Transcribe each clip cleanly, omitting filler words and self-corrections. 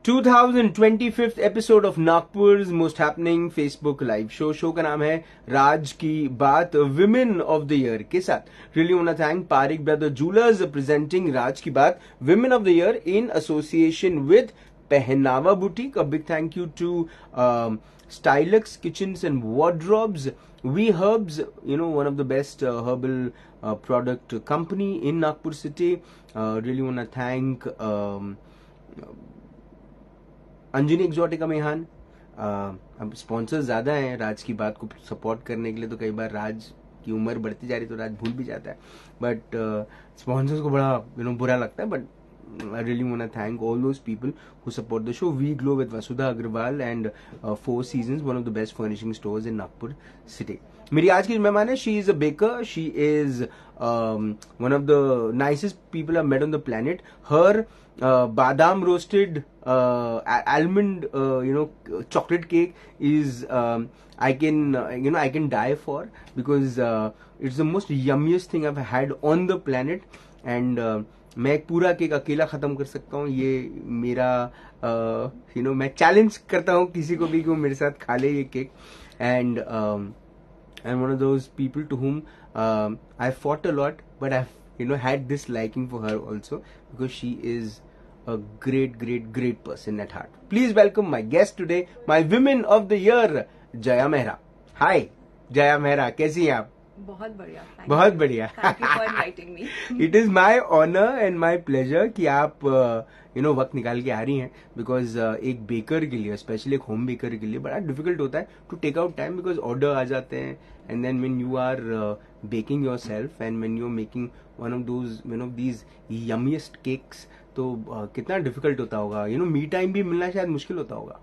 2025th episode of Nagpur most happening Facebook live show का नाम है राज की बात विमेन ऑफ द ईयर के साथ really want to thank Parik brother jewellers presenting राज की बात women of the year in association with Pehnava boutique. A big thank you to Stylux Kitchens and Wardrobes, We Herbs, one of the best herbal product company in Nagpur city. Really want to thank Anjani exotica मेहान. अब sponsors ज्यादा हैं राज की बात को support करने के लिए, तो कई बार राज की उम्र बढ़ती जा रही तो राज भूल भी जाता है, बट स्पॉन्सर्स को बड़ा बुरा लगता है. But I really want to thank all those people who support the show. We Glow with Vasudha Agrawal and Four Seasons, one of the best furnishing stores in Nagpur city. मेरी आज की मेहमान है. She is a baker. She is one of the nicest people I've met on the planet. Her badam roasted almond chocolate cake is I can die for, because it's the most yummiest thing I've had on the planet. And मैं एक पूरा cake अकेला खत्म कर सकता हूँ. ये मेरा मैं चैलेंज करता हूँ किसी को भी कि वो मेरे साथ खा ले ये cake. And I am one of those people to whom I fought a lot, but I had this liking for her also, because she is a great person at heart. Please welcome my guest today, my women of the year, Jaya Mehra. Hi Jaya Mehra, कैसी हैं आप? बहुत बढ़िया. बहुत बढ़िया. Thank you for inviting me. It is my honor and my pleasure कि आप वक्त निकाल के आ रही हैं, बिकॉज एक बेकर के लिए, स्पेशली एक होम बेकर के लिए बड़ा डिफिकल्ट होता है to take out time, because order आ जाते हैं. And then when you are baking your self and when you are making one of these yummiest cakes, तो कितना डिफिकल्ट होता होगा. मी टाइम भी मिलना शायद मुश्किल होता होगा.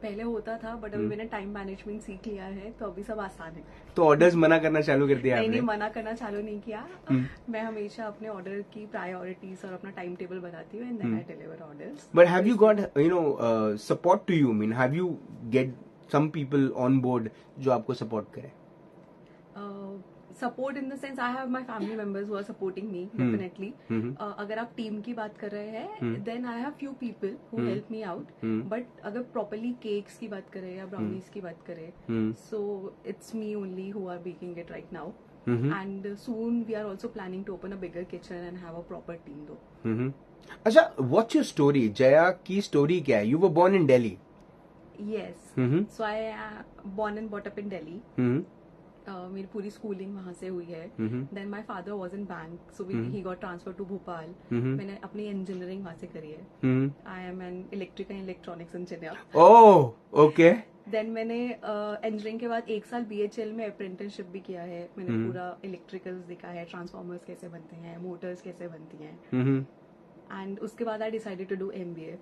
पहले होता था, बट अभी मैंने टाइम मैनेजमेंट सीख लिया है, तो अभी सब आसान है. तो ऑर्डर्स मना करना चालू कर दिया आपने? नहीं, मना करना चालू नहीं किया. मैं हमेशा अपने ऑर्डर की प्रायोरिटीज और अपना टाइम टेबल बनाती हूँ, and then I deliver orders. But have you got support to you? Mean have you get some people on board जो आपको सपोर्ट करे? Support in the sense, I have my family members who are supporting me definitely. अगर आप team की बात कर रहे हैं, then I have few people who help me out. But अगर प्रॉपरली केक्स की बात करें या ब्राउनीज की बात करें, so it's me only who are baking it right now. And soon we are also planning to open a bigger kitchen and have a proper team though. अच्छा, what's your story? Jaya की story क्या है? You were born in Delhi? Yes, so I born and brought up in Delhi. मेरी पूरी schooling वहां से हुई है. Then my father was in bank, so he got transfer to Bhopal. मैंने अपनी इंजीनियरिंग वहां से करी है. I am an electrical and electronics engineer. Oh, okay. देन मैंने इंजीनियरिंग के बाद 1 साल BHL में अप्रेंटिसशिप भी किया है. मैंने पूरा इलेक्ट्रिकल्स देखा है, ट्रांसफॉर्मर्स कैसे बनते हैं, मोटर्स कैसे बनती हैं. एंड उसके बाद I decided to do MBA.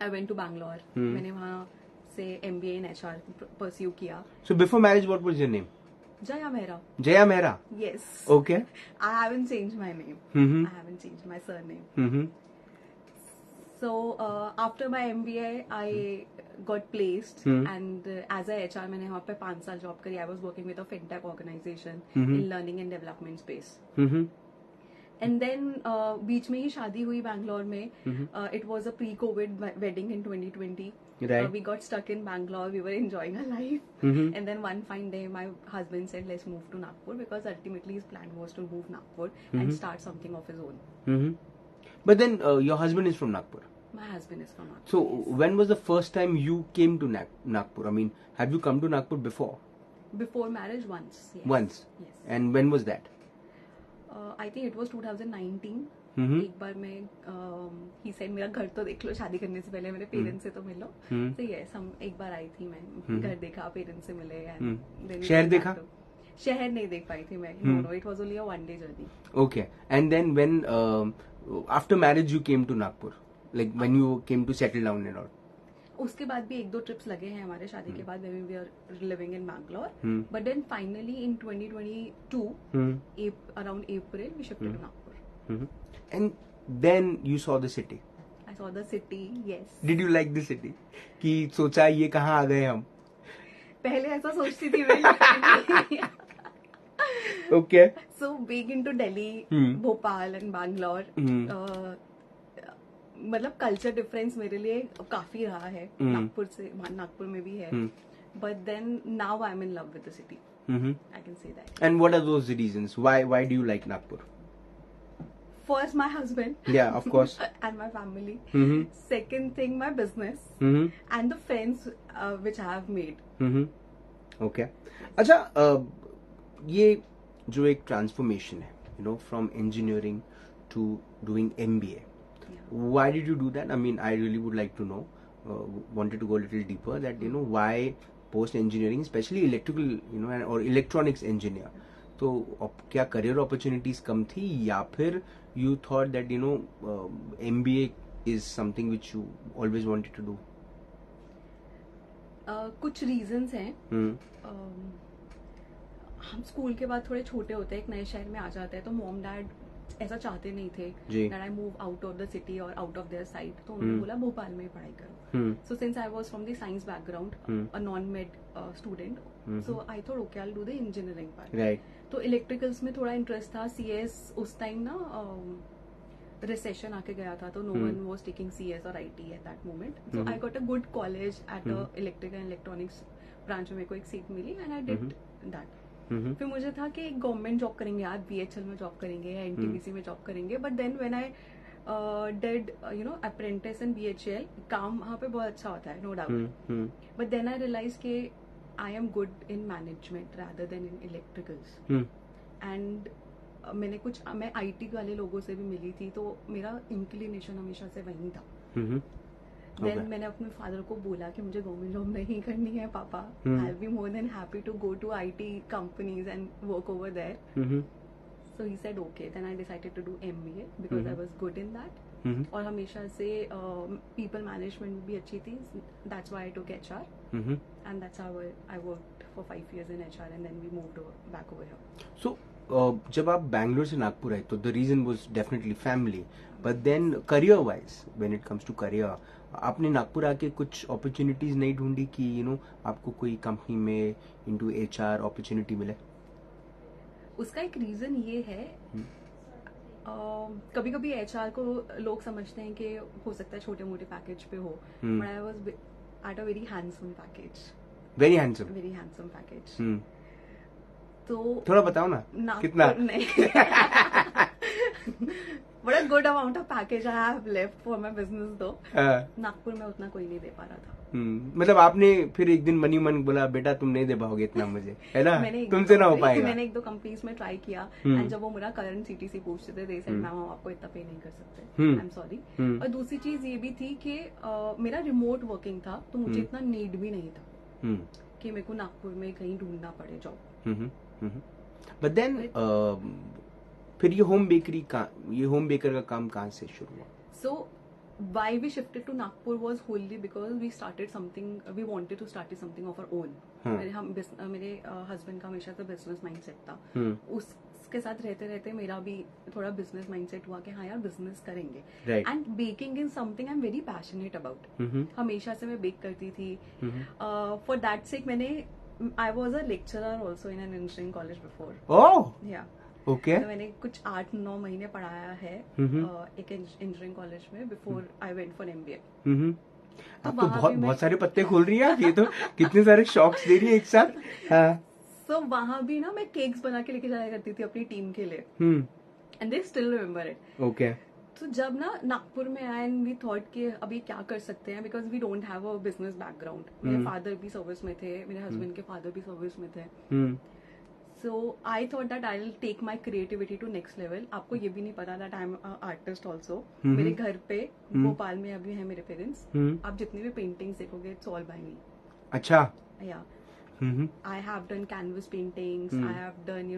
I went to Bangalore. मैंने वहां से MBA in HR परस्यू किया. So before marriage what was your name? Jaya Mehra. Jaya Mehra? Yes. Okay. I haven't changed my name. I haven't changed my surname. So after my MBA, I got placed, and as a HR, मैंने वहाँ पे 5 साल job करी. I was working with a fintech organization in learning and development space. And then बीच में ही शादी हुई बैंगलोर में. It was a pre-COVID wedding in 2020. Right. We got stuck in Bangalore. We were enjoying our life. And then one fine day, my husband said, let's move to Nagpur, because ultimately his plan was to move Nagpur and start something of his own. But then your husband is from Nagpur? My husband is from Nagpur. So yes. When was the first time you came to Nagpur? I mean, have you come to Nagpur before? Before marriage, once. Yes. Once? Yes. And when was that? I think it was 2019. एक बार मैं he said मेरा घर तो देख लो, शादी करने से पहले मेरे पेरेंट्स से तो मिलो. तो यस, हम एक बार आई थी. मैं घर देखा, पेरेंट्स से मिले. शहर देखा? शहर नहीं देख पाई थी मैं. No, it was only a 1 day journey. Okay. And then when after marriage you came to Nagpur, like when you came to settle down and all? उसके बाद भी 1-2 ट्रिप्स लगे हैं हमारे शादी के बाद, when we were living in Bangalore. But then finally in 2022, around April, we shifted to Nagpur. And then you saw the city. I saw the city, yes. Did you like the city? कि सोचा ये कहाँ आ गए हम? पहले ऐसा सोचती थी मैं. Okay. So being into Delhi, Bhopal and Bangalore, मतलब कल्चर डिफरेंस मेरे लिए काफी रहा है, नागपुर में भी है, but then now I am in love with the city, I can say that. And what are those reasons? Why do you like Nagpur? First, my husband. Yeah, of course. And my family. Mm-hmm. Second thing, my business. Mm-hmm. And the friends which I have made. Mm-hmm. Okay. अच्छा, ये जो एक transformation है, from engineering to doing MBA. Yeah. Why did you do that? I mean, I really would like to know. Wanted to go a little deeper. That why post engineering, especially electrical, or electronics engineer. तो क्या career opportunities कम थी, या फिर you thought that MBA is something which you always wanted to do? कुछ reasons हैं. हम school के बाद थोड़े छोटे होते हैं, एक नए शहर में आ जाते हैं, तो मॉम डैड ऐसा चाहते नहीं थे that I move out of the city और आउट ऑफ देयर साइड, तो उन्होंने बोला भोपाल में ही पढ़ाई करो. So since I was from the science background, a non made student, so I thought okay I will do the engineering part. Right. तो electricals में थोड़ा इंटरेस्ट था. CS उस टाइम ना रिसेशन आके गया था, तो no one was taking CS और IT at that moment. So I got a good college at electrical and electronics branch में मेरे को एक सीट मिली एंड आई डिड दैट. फिर मुझे था कि एक गवर्नमेंट जॉब करेंगे यार, BHL में जॉब करेंगे या NTPC में जॉब करेंगे, but then when I did apprentice in BHL, काम वहाँ पे बहुत अच्छा होता है, no doubt, but then I realize के I am good in management rather than in electricals. And मैं IT वाले लोगों से भी मिली थी, तो मेरा इंक्लिनेशन हमेशा से वहीं था. देन मैंने अपने फादर को बोला कि मुझे गवर्नमेंट जॉब नहीं करनी है पापा, I will be more than happy to go to IT companies and work over there. So he said okay. Then I decided to do MBA because I was good in that. और हमेशा से people management भी अच्छी थी, that's why I took HR, and that's how I worked for 5 years in HR and then we moved back over here. So जब आप बैंगलोर से नागपुर आए, तो the reason was definitely family, but then career wise, when it comes to career, आपने नागपुर आके कुछ opportunities नहीं ढूंढी कि आपको कोई कंपनी में into HR अपॉर्चुनिटी मिले? उसका एक रीजन ये है, कभी कभी HR को लोग समझते हैं कि हो सकता है छोटे मोटे पैकेज पे हो, but I was at a very handsome package. Very handsome package. तो थोड़ा बताओ ना कितना. बड़ा good amount of package I have left for my business दो. नागपुर में उतना कोई नहीं दे पा रहा था. मतलब आपने फिर एक दिन मनी मन बोला बेटा तुम नहीं दे पाओगे इतना मुझे, है ना, तुमसे ना हो पाएगा. मैंने 1-2 कंपनीज में ट्राई किया, एंड जब वो मेरा करंट CTC पूछते थे, दे सेड मैम हम आपको इतना पे नहीं कर सकते, आई एम सॉरी. और दूसरी चीज ये भी थी कि मेरा रिमोट वर्किंग था, तो मुझे इतना नीड भी नहीं था कि मेरे को नागपुर में कहीं ढूंढना पड़े जॉब. बट देन फिर ये होम बेकर का काम कहाँ से शुरू हुआ? सो why we shifted to Nagpur was wholly because we wanted to start something of our own. मेरे हस्बैंड का हमेशा से बिजनेस माइंडसेट था. उसके साथ रहते रहते मेरा भी थोड़ा बिजनेस माइंडसेट हुआ कि हाँ यार बिजनेस करेंगे. And baking is something I am very passionate about. हमेशा से मैं बेक करती थी. For that sake I was a lecturer also in an engineering college before. या Okay. तो मैंने कुछ 8-9 महीने पढ़ाया है एक इंजीनियरिंग कॉलेज में before I went for MBA. आप तो बहुत सारे पत्ते खोल रही है. ये तो कितने सारे शॉक्स दे रही है एक साथ. सो वहां भी ना मैं केक्स बना के लेके जाया करती थी अपनी टीम के लिए, and they still remember it. Okay. तो जब ना नागपुर में आए एंड वी थॉट कि अभी क्या कर सकते हैं, because we don't have a business background. मेरे फादर भी सर्विस में थे, मेरे हस्बैंड के फादर भी सर्विस में थे. So I thought that I'll take my creativity to next level. आपको ये भी नहीं पता that I'm an artist also. मेरे घर पे भोपाल में अभी है मेरे पेरेंट्स. आप जितनी भी पेंटिंग्स देखोगे it's all by me. अच्छा. Yeah. I have done canvas paintings. I have done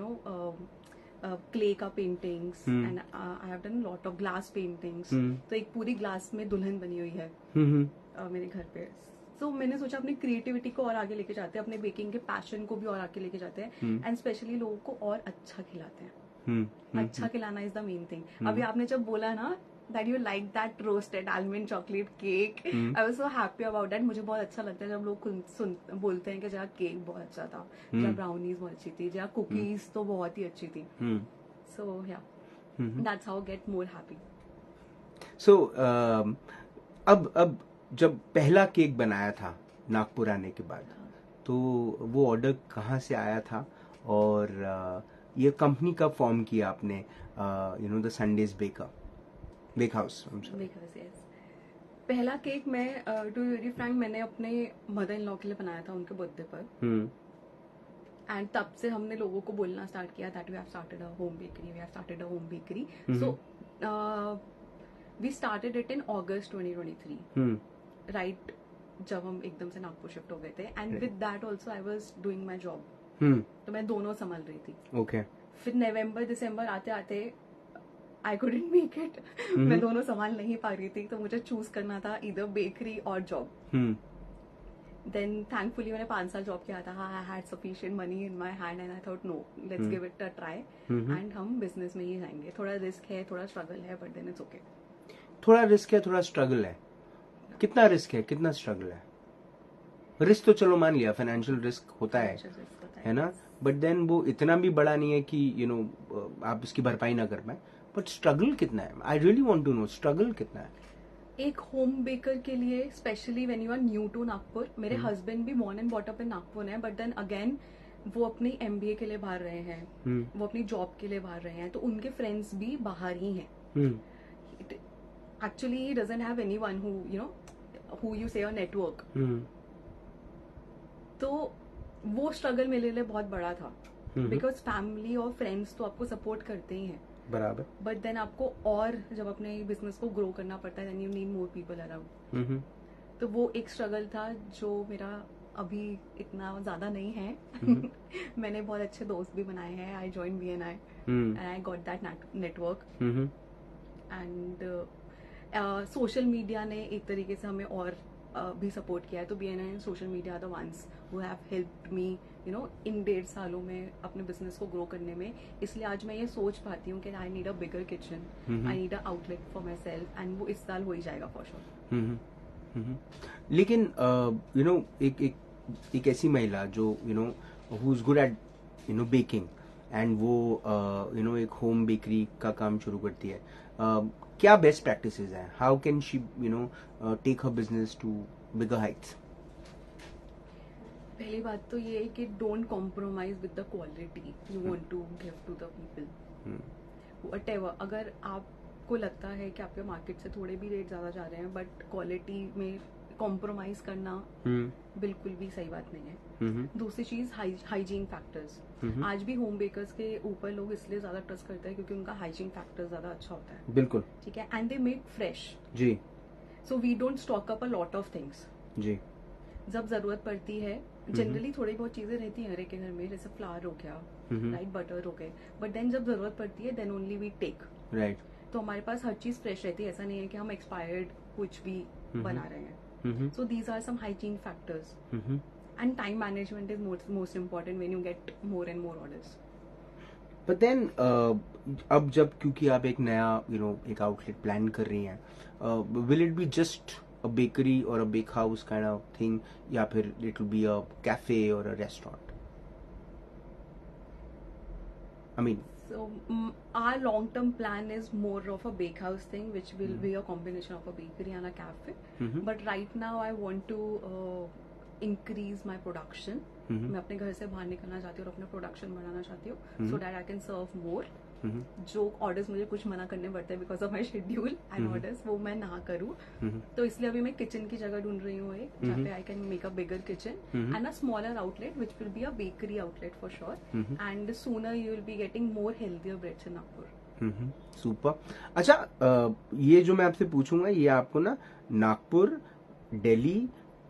clay का paintings and I have done a lot of glass paintings. तो एक पूरी ग्लास में दुल्हन बनी हुई है मेरे घर पे. तो मैंने सोचा अपनी क्रिएटिविटी को और आगे लेके जाते हैं, अपने बेकिंग के पैशन को भी और आगे लेके जाते हैं, एंड स्पेशली लोगों को और अच्छा खिलाते हैं. अच्छा खिलाना इज द मेन थिंग. अभी आपने जब बोला ना that you like that roasted almond chocolate cake, I was so happy about that. मुझे बहुत अच्छा लगता है जब लोग बोलते हैं कि जरा केक बहुत अच्छा था, जरा ब्राउनीज बहुत अच्छी थी, जरा कुकीज तो बहुत ही अच्छी थी. So yeah that's how get more happy. So अब जब पहला केक बनाया था नागपुर आने के बाद, तो वो ऑर्डर कहाँ से आया था, और ये कंपनी कब फॉर्म किया आपने, द संडेज बेक हाउस? पहला केक मैं टू वेरी फ्रैंक मैंने अपने मदर इन लॉ के लिए बनाया था उनके बर्थडे पर, एंड तब से हमने लोगों को बोलना स्टार्ट किया that we have started a home bakery, so we started it in August 2023, right जब हम एकदम से नागपुर शिफ्ट हो गए थे, and with that also I was doing my job, तो मैं दोनों संभाल रही थी. ओके. फिर नवंबर दिसंबर आते आते आई कुडंट मेक इट, मैं दोनों संभाल नहीं पा रही थी, तो मुझे चूज करना था इधर बेकरी और जॉब. देन थैंकफुली मैंने 5 साल जॉब किया था, I had sufficient money in my hand and I thought no let's give it a try, and हम बिजनेस में ही जाएंगे. थोड़ा रिस्क है, थोड़ा स्ट्रगल है, बट देन इट्स ओके. थोड़ा रिस्क है, थोड़ा स्ट्रगल है. कितना रिस्क है, कितना स्ट्रगल है? रिस्क तो चलो मान लिया, फाइनेंशियल रिस्क होता है ना, बट देन वो इतना भी बड़ा नहीं है कि आप इसकी भरपाई ना कर पाए. बट स्ट्रगल कितना है? I really want to know, struggle कितना है एक होम बेकर के लिए, specially when you are new to Nagpur. मेरे हस्बैंड भी born and brought up in Nagpur है, बट देन अगेन वो अपनी MBA के लिए बाहर रहे हैं, वो अपनी जॉब के लिए बाहर रहे हैं, तो उनके फ्रेंड्स भी बाहर ही हैं. Actually, he doesn't have anyone who you say a network. तो वो स्ट्रगल मेरे लिए बहुत बड़ा था, बिकॉज फैमिली और फ्रेंड्स तो आपको सपोर्ट करते ही हैं, बराबर, बट देन आपको और जब अपने बिजनेस को ग्रो करना पड़ता है, then you need more people around. तो वो एक स्ट्रगल था जो मेरा अभी इतना ज्यादा नहीं है. मैंने बहुत अच्छे दोस्त भी बनाए हैं. I join BNI and I got that network, and social media ने एक तरीके से हमें और भी सपोर्ट किया है. तो BNI and social media are the ones who have helped me इन 1.5 सालों में अपने बिजनेस को ग्रो करने में. इसलिए आज मैं ये सोच पाती हूँ कि I need a bigger kitchen, I need a outlet for my self, and वो इस साल हो ही जाएगा फॉर श्योर. लेकिन एक ऐसी महिला जो who is good at baking, and वो एक होम बेकरी का काम शुरू करती है, क्या बेस्ट प्रैक्टिसेस हैं? How can she take her business to bigger heights? पहली बात तो ये है कि don't compromise with the quality you want to give to the people. Whatever, अगर आपको लगता है कि आपके मार्केट से थोड़े भी रेट ज्यादा जा रहे हैं, बट क्वालिटी में कॉम्प्रोमाइज करना बिल्कुल भी सही बात नहीं है. दूसरी चीज हाइजीन फैक्टर्स. आज भी होम बेकर्स के ऊपर लोग इसलिए ज्यादा ट्रस्ट करते हैं क्योंकि उनका हाइजीन फैक्टर ज्यादा अच्छा होता है. बिल्कुल, ठीक है, एंड दे मेक फ्रेश. जी. So we don't stock up a lot of things. जी. जब जरूरत पड़ती है, जनरली थोड़ी बहुत चीजें रहती हैं हर एक के घर में, जैसे फ्लावर हो गया, राइट, बटर हो गए, बट देन जब जरूरत पड़ती है then only we take. Right. तो हमारे पास हर चीज फ्रेश रहती है, ऐसा नहीं है कि हम एक्सपायर्ड कुछ भी बना रहे हैं. So these are some hygiene factors. And time management is most important when you get more and more orders. But then अब जब, क्योंकि आप एक नया एक आउटलेट प्लान कर रही हैं, will it be just a bakery or a bake house kind of thing, या फिर it will be a cafe or a restaurant? I mean, so our long term plan is more of a bake house thing, which will be a combination of a bakery and a cafe. But right now I want to increase my production. मैं अपने घर से बाहर निकलना चाहती हूँ और अपना प्रोडक्शन बढ़ाना चाहती हूँ, so that I can serve more. जो ऑर्डर्स मुझे कुछ मना करने पड़ते हैं because of my schedule and orders, वो मैं ना करूँ. तो इसलिए अभी मैं किचन की जगह ढूंढ रही हूँ एक, जहाँ पे I can make a bigger kitchen and a smaller outlet which will be a bakery outlet for sure, and sooner you will be getting more healthier breads in Nagpur. Super. अच्छा, ये जो मैं आपसे पूछूंगा ये आपको ना नागपुर, दिल्ली,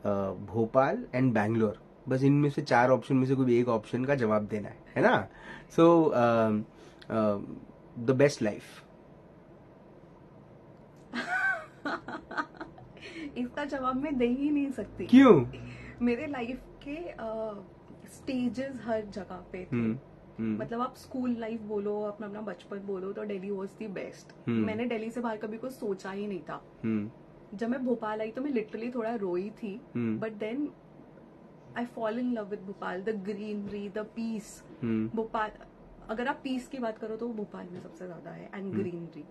भोपाल एंड बैंगलोर, बस इनमें से 4 ऑप्शन में से कोई एक ऑप्शन का जवाब देना है ना? सो the best life. इसका जवाब मैं दे ही नहीं सकती. क्यों? मेरे लाइफ के स्टेजेस हर जगह पे थे. मतलब आप स्कूल लाइफ बोलो, अपना बचपन बोलो, तो दिल्ली वाज द बेस्ट. मैंने दिल्ली से बाहर कभी कुछ सोचा ही नहीं था. जब मैं भोपाल आई तो मैं लिटरली थोड़ा रोई थी, but then I fall in love with Bhopal. The greenery, the peace. Bhopal, अगर आप पीस की बात करो तो भोपाल में सबसे ज्यादा है, and greenery.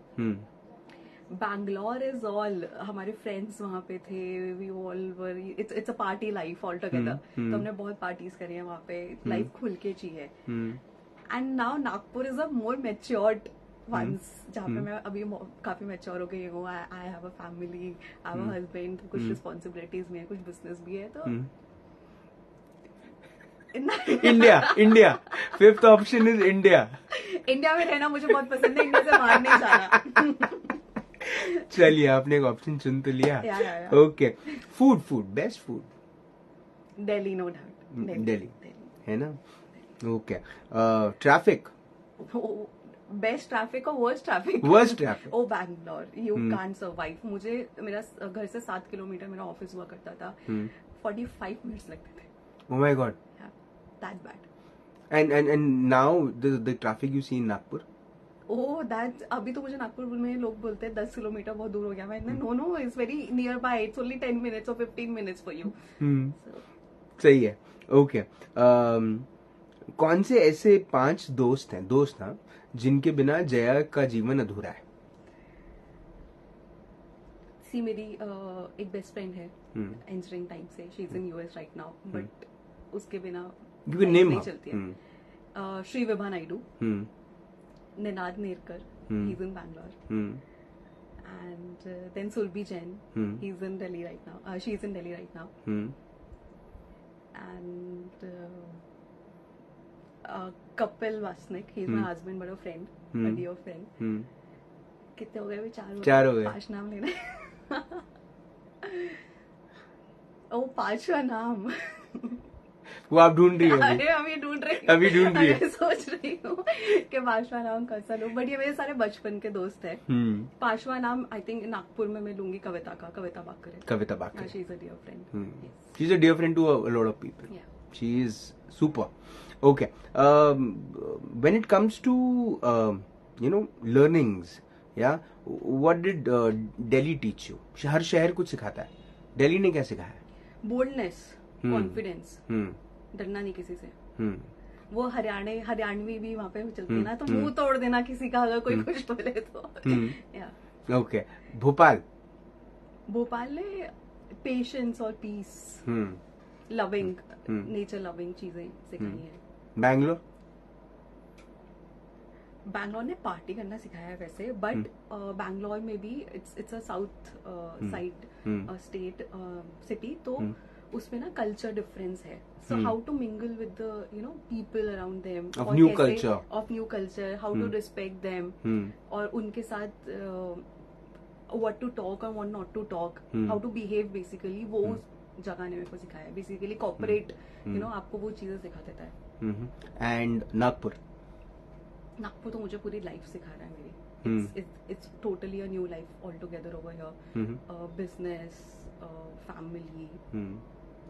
Bangalore is all, हमारे फ्रेंड्स वहाँ पे थे, we all were, it's a party life all together, तो हमने बहुत पार्टीज करी है वहाँ पे, लाइफ खुल के चाहिए। And now Nagpur is a more matured ones, जहाँ पे मैं अभी काफी मैच्योर हो गई हूँ, I have a family, I have a husband, कुछ रिस्पॉन्सिबिलिटीज भी है, कुछ बिजनेस भी है, तो India, India, fifth option is India. India में रहना मुझे बहुत पसंद है, इंडिया से बाहर नहीं जाना। चलिए, आपने एक ऑप्शन चुन तो लिया। Okay, food, food, best food. Delhi, no doubt, Delhi है ना। ओके, ट्रैफिक, बेस्ट ट्रैफिक और worst traffic? Worst traffic. Oh Bangalore, you can't survive. मुझे, मेरा घर से 7 किलोमीटर मेरा ऑफिस हुआ करता था, 45 मिनट्स लगते थे। Oh my God, that bad. and now the traffic you see in Nagpur? Oh that, अभी तो मुझे नागपुर में लोग बोलते हैं 10 किलोमीटर बहुत दूर हो गया, मैं know it's very nearby, it's only 10 minutes और 15 मिनट्स फॉर यू। सही है। ओके, कौन से ऐसे 5 दोस्त हैं जिनके बिना जया का जीवन अधूरा है? सी, मेरी एक बेस्ट फ्रेंड है इंजीनियरिंग टाइम से, she is in US right now, but उसके बिना नहीं चलती है। Shri Vibha Naidu, Ninad Nerkar, he is in Bangalore, and then Sulbhi Jain, he's in Delhi right now, she's in Delhi right now, and Kapil Vasnik, he's my husband but a friend, a dear friend. कितने हो गए भी? 4 हो गए। 5 नाम लेना। ओ 5वां नाम वो आप ढूंढ रही हो? अरे अभी ढूंढ रही हूँ, सोच रही हूँ कि 5वां नाम कौन सा लूं, बट ये मेरे सारे बचपन के दोस्त हैं। 5वां नाम आई थिंक नागपुर में मैं लूंगी कविता का, Kavita Baker. Kavita Baker, she is a dear friend, she is a dear friend to a lot of people, she is super. Okay, when it comes to you know learnings, या what did Delhi teach you? हर शहर कुछ सिखाता है, दिल्ली ने क्या सिखाया? बोल्डनेस, कॉन्फिडेंस, डरना नहीं किसी से। वो हरियाणवी भी वहाँ पे चलती है ना, तो मुंह तोड़ देना किसी का अगर कोई कुछ बोले तो। ओके, भोपाल में पेशेंस और पीस, लविंग, नेचर लविंग चीजें सिखाई है। बैंगलोर ने पार्टी करना सिखाया है वैसे, बट बैंगलोर में भी it's a south side state city, तो उसमें ना कल्चर डिफरेंस है, so how to mingle with the you know people around them, of new culture, how to respect them, और उनके साथ व्हाट टू टॉक और what not to talk, how to behave basically, वो उस जगह ने मेरे को सिखाया है। बेसिकली कॉर्पोरेट यू नो आपको वो चीजें सिखा देता है। एंड नागपुर तो मुझे पूरी लाइफ सिखा रहा है मेरी, it's totally a new life all together over here, business, family,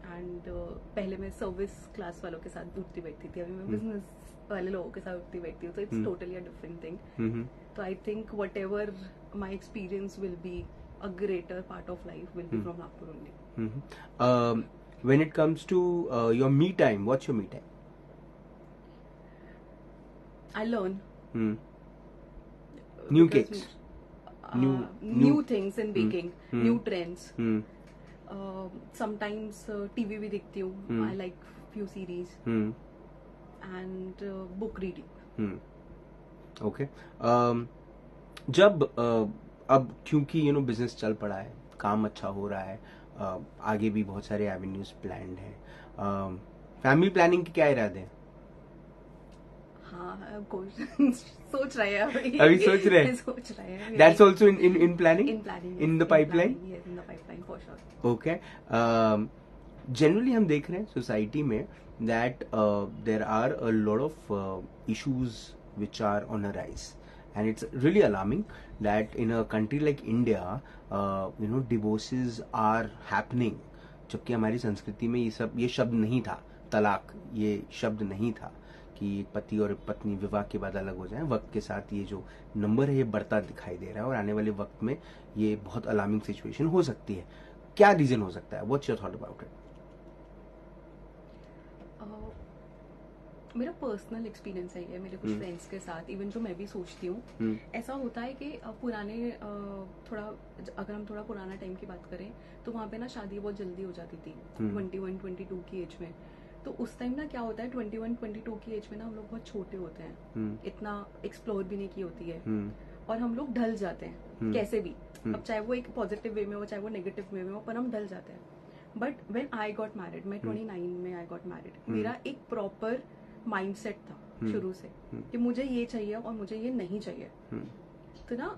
and पहले मैं सर्विस क्लास वालों के साथ उठती बैठती थी, अभी मैं बिजनेस वाले लोगों के साथ उठती बैठती हूँ, तो it's totally a different thing. तो I think whatever my experience will be, a greater part of life will be from Nagpur only. When it comes to your me time, what's your me time? I learn new cakes, new things in baking, new trends. Sometimes TV भी देखती हूँ, I like few series, and book reading. Okay. जब अब क्योंकि you know business चल पड़ा है, काम अच्छा हो रहा है, आगे भी बहुत सारे एवेन्यूज प्लान्ड हैं, फैमिली प्लानिंग के क्या इरादे हैं? हाँ, सोच रहे हैं अभी सोच रहे हैं। That's also in planning? In the pipeline? Yes, in the pipeline for sure. Okay. Generally हम देख रहे हैं सोसाइटी में that there are a lot of issues which are on a rise, and it's really alarming that in a country like India, you know, divorces are happening, जबकि हमारी संस्कृति में ये शब्द नहीं था, तलाक ये शब्द नहीं था कि एक पति और पत्नी विवाह के बाद अलग हो जाएं। वक्त के साथ ये जो नंबर है ये बढ़ता दिखाई दे रहा है, और आने वाले वक्त में ये बहुत अलार्मिंग सिचुएशन हो सकती है। क्या रीजन हो सकता है? What's your thought about it? मेरा पर्सनल एक्सपीरियंस है ये, मेरे कुछ फ्रेंड्स के साथ, इवन जो मैं भी सोचती हूँ, ऐसा होता है कि पुराने थोड़ा, अगर हम थोड़ा पुराना टाइम की बात करें तो वहाँ पे ना शादी बहुत जल्दी हो जाती थी 21-22 की एज में। तो उस टाइम ना क्या होता है, 21-22 की एज में ना हम लोग बहुत छोटे होते हैं, इतना एक्सप्लोर भी नहीं की होती है, और हम लोग ढल जाते हैं कैसे भी, अब चाहे वो एक पॉजिटिव वे में हो चाहे वो नेगेटिव वे में हो, पर हम ढल जाते हैं। But when I got married, मैं 29 में आई गॉट मैरिड, मेरा एक प्रॉपर माइंडसेट था शुरू से कि मुझे ये चाहिए और मुझे ये नहीं चाहिए। तो ना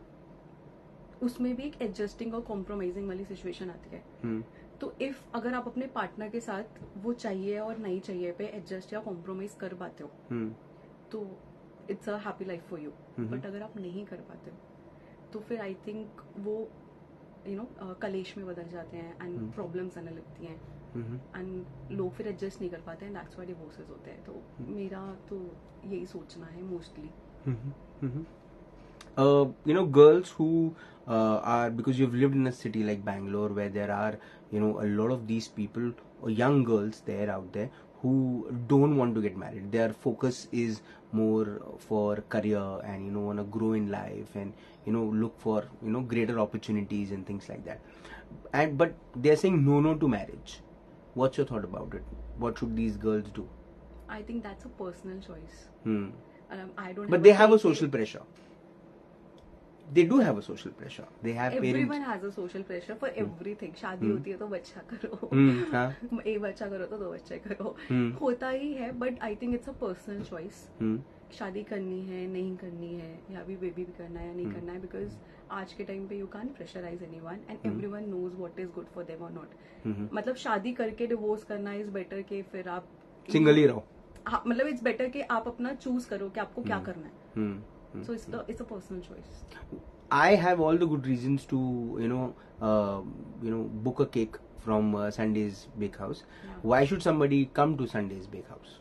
उसमें भी एक एडजस्टिंग और कॉम्प्रोमाइजिंग वाली सिचुएशन आती है। तो इफ अगर आप अपने पार्टनर के साथ वो चाहिए और नहीं चाहिए पे एडजस्ट या कॉम्प्रोमाइज कर पाते हो तो it's a happy life for you. But अगर आप नहीं कर पाते हो तो फिर आई थिंक वो कलेश में बदल जाते हैं एंड प्रॉब्लम्स आने लगती हैं एंड लोग फिर एडजस्ट नहीं कर पाते हैं, दैट्स व्हाई डिवोर्सेस होते हैं। तो मेरा तो यही सोचना है mostly. Girls who are, because you've lived in a city like Bangalore where there are a lot of these people or young girls there out there who don't want to get married. Their focus is more for career and want to grow in life and look for greater opportunities and things like that. But they're saying no to marriage. What's your thought about it? What should these girls do? I think that's a personal choice. I don't. But they have a social pressure. They do have a social pressure. They have Everyone parents. has a social pressure for everything. शादी होती है तो बच्चा करो, एक बच्चा करो तो 2 बच्चे करो, होता ही है। But I think it's a personal choice, शादी करनी है नहीं करनी है, या भी बेबी भी करना है या नहीं करना है, बिकॉज आज के टाइम पे you can pressurise anyone and everyone knows what is good for them और नॉट। मतलब शादी करके डिवोर्स करना इज बेटर के फिर आप सिंगल ही रहो। हाँ, मतलब इट्स बेटर कि आप अपना चूज करो कि आपको क्या करना है। So it's a personal choice. I have all the good reasons to book a cake from Sunday's Bakehouse. Yeah. Why should somebody come to Sunday's Bakehouse?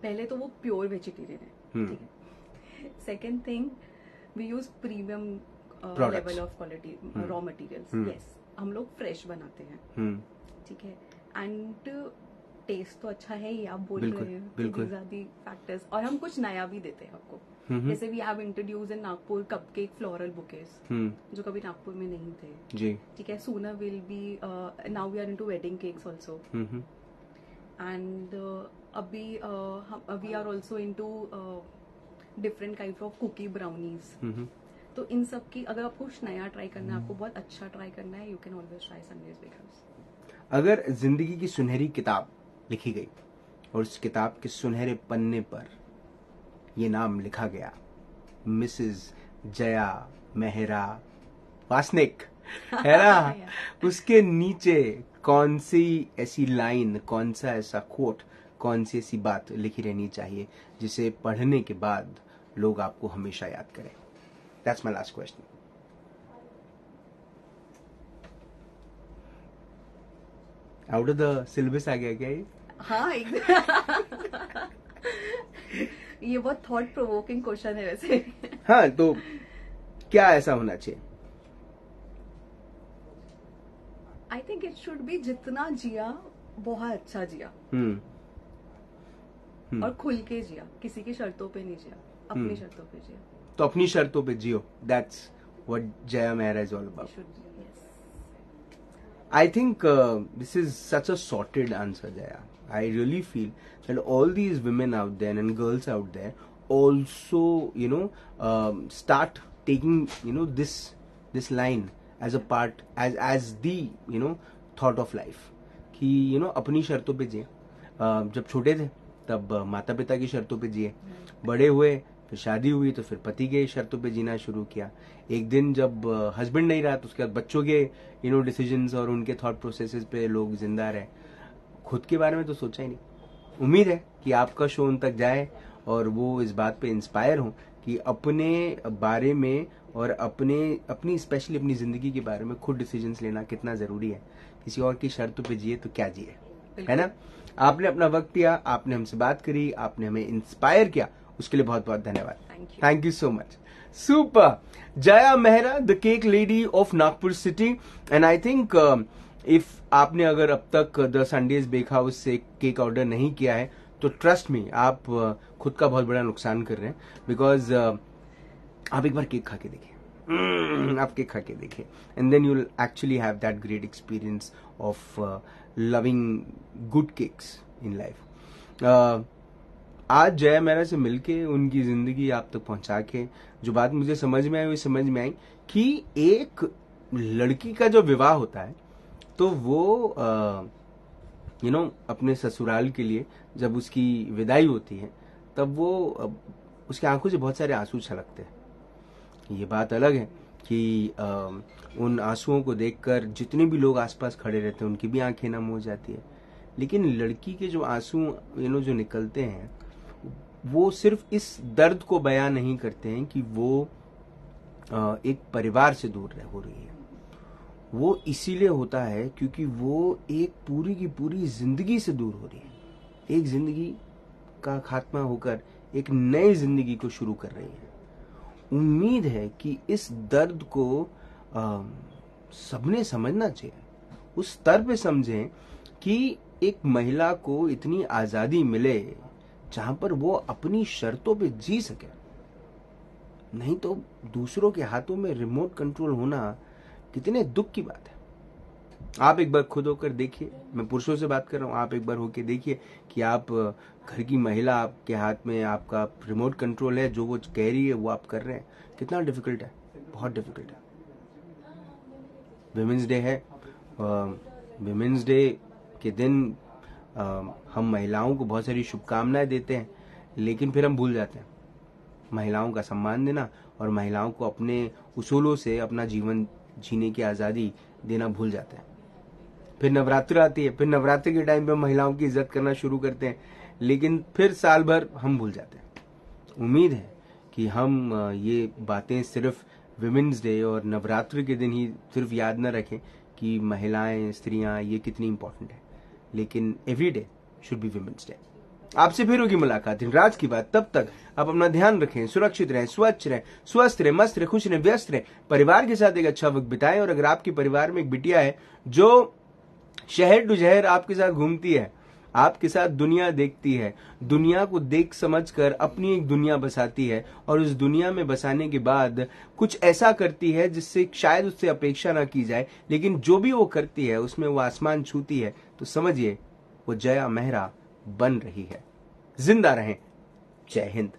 पहले तो वो प्योर वेजिटेरियन है, ठीक है। Second thing, we use premium level of quality raw materials. Yes, हम लोग fresh बनाते हैं, ठीक है। एंड टेस्ट तो अच्छा है ही, आप बोल रहे हैं, बिल्कुल ज्यादा फैक्टर्स, और हम कुछ नया भी देते हैं आपको। जैसे we have introduce in Nagpur cupcake floral bouquets, जो कभी नागपुर में नहीं थे जी, ठीक है। Sooner will be, now we are into wedding cakes also, and अभी we are also into different kind of cookie brownies. तो इन सब की अगर आपको कुछ नया ट्राई करना है, आपको बहुत अच्छा ट्राई करना है, you can always try Sundays bakers. अगर जिंदगी की सुनहरी किताब लिखी गई और उस किताब के सुनहरे पन्ने पर ये नाम लिखा गया, मिसेस जया मेहरा वासनिक, है ना, उसके नीचे कौन सी ऐसी लाइन, कौन सा ऐसा कोट, कौन सी ऐसी बात लिखी रहनी चाहिए जिसे पढ़ने के बाद लोग आपको हमेशा याद करें? That's my last question. Out of the syllabus आ गया क्या ये? हाँ, ये बहुत थॉट प्रोवोकिंग क्वेश्चन है वैसे। हाँ, तो क्या ऐसा होना चाहिए? I think it should be जितना जिया बहुत अच्छा जिया, और खुल के जिया, किसी की शर्तों पे नहीं जिया, अपनी शर्तों पे जिया। तो अपनी शर्तों पे जियो, that's what Jaya Mehra is all about. I think this is such a sorted answer, Jaya. I really feel that all these women out there and girls out there also, start taking, this line as a part, as the, thought of life. कि, अपनी शर्तों पे जिए। जब छोटे थे तब माता पिता की शर्तों पे जिए, बड़े हुए फिर शादी हुई तो फिर पति के शर्तों पे जीना शुरू किया। एक दिन जब हस्बैंड नहीं रहा तो उसके बाद बच्चों के डिसीजंस और उनके थॉट प्रोसेसेस पे लोग जिंदा रहे, खुद के बारे में तो सोचा ही नहीं। उम्मीद है कि आपका शो उन तक जाए और वो इस बात पे इंस्पायर हो कि अपने बारे में और अपनी स्पेशली अपनी जिंदगी के बारे में खुद डिसीजंस लेना कितना जरूरी है। किसी और की शर्तों पे जिए तो क्या जिए, है ना। आपने अपना वक्त दिया, आपने हमसे बात करी, आपने हमें इंस्पायर किया, उसके लिए बहुत बहुत धन्यवाद। Thank you so much. Super. Jaya Mehra, the cake lady of Nagpur city. And I think if आपने अगर अब तक द संडेज बेक हाउस से केक ऑर्डर नहीं किया है तो ट्रस्ट मी, आप खुद का बहुत बड़ा नुकसान कर रहे हैं, बिकॉज आप एक बार केक खा के देखिए, आप केक खा के देखिए, and then you will actually have that great experience of loving good cakes in life. आज जया मेहरा से मिलके उनकी जिंदगी आप तक पहुंचा के जो बात मुझे समझ में आई, वो समझ में आई कि एक लड़की का जो विवाह होता है तो वो अपने ससुराल के लिए जब उसकी विदाई होती है तब वो उसकी आंखों से बहुत सारे आंसू छलकते हैं। ये बात अलग है कि उन आंसुओं को देखकर जितने भी लोग आसपास खड़े रहते हैं उनकी भी आंखें नम हो जाती है, लेकिन लड़की के जो आंसू जो निकलते हैं वो सिर्फ इस दर्द को बयां नहीं करते हैं कि वो एक परिवार से दूर हो रही है, वो इसीलिए होता है क्योंकि वो एक पूरी की पूरी जिंदगी से दूर हो रही है, एक जिंदगी का खात्मा होकर एक नई जिंदगी को शुरू कर रही है। उम्मीद है कि इस दर्द को सबने समझना चाहिए, उस स्तर पे समझें कि एक महिला को इतनी आजादी मिले जहां पर वो अपनी शर्तों पे जी सके, नहीं तो दूसरों के हाथों में रिमोट कंट्रोल होना कितने दुख की बात है। आप एक बार खुद होकर देखिए, मैं पुरुषों से बात कर रहा हूं, आप एक बार होकर देखिए कि आप घर की महिला, आपके हाथ में आपका रिमोट कंट्रोल है, जो वो कह रही है वो आप कर रहे हैं, कितना डिफिकल्ट है, बहुत डिफिकल्ट है। विमेंस डे है, विमेंस डे के दिन हम महिलाओं को बहुत सारी शुभकामनाएं देते हैं, लेकिन फिर हम भूल जाते हैं महिलाओं का सम्मान देना और महिलाओं को अपने उसूलों से अपना जीवन जीने की आज़ादी देना भूल जाते हैं। फिर नवरात्र आती है, फिर नवरात्रि के टाइम पे महिलाओं की इज्जत करना शुरू करते हैं, लेकिन फिर साल भर हम भूल जाते हैं। उम्मीद है कि हम ये बातें सिर्फ विमेंस डे और नवरात्रि के दिन ही सिर्फ याद न रखें कि महिलाएं, स्त्रियां ये कितनी इंपॉर्टेंट है, लेकिन every day should be women's day. आपसे फिर होगी मुलाकात इन राज की बात, तब तक आप अपना ध्यान रखें, सुरक्षित रहें, स्वच्छ रहें, स्वस्थ रहें, मस्त रहें, खुश रहें, व्यस्त रहें, परिवार के साथ एक अच्छा वक्त बिताएं। और अगर आपके परिवार में एक बिटिया है जो शहर टू शहर आपके साथ घूमती है, आपके साथ दुनिया देखती है, दुनिया को देख समझकर अपनी एक दुनिया बसाती है और उस दुनिया में बसाने के बाद कुछ ऐसा करती है जिससे शायद उससे अपेक्षा ना की जाए, लेकिन जो भी वो करती है उसमें वो आसमान छूती है, तो समझिए वो जया मेहरा बन रही है। जिंदा रहें। जय हिंद।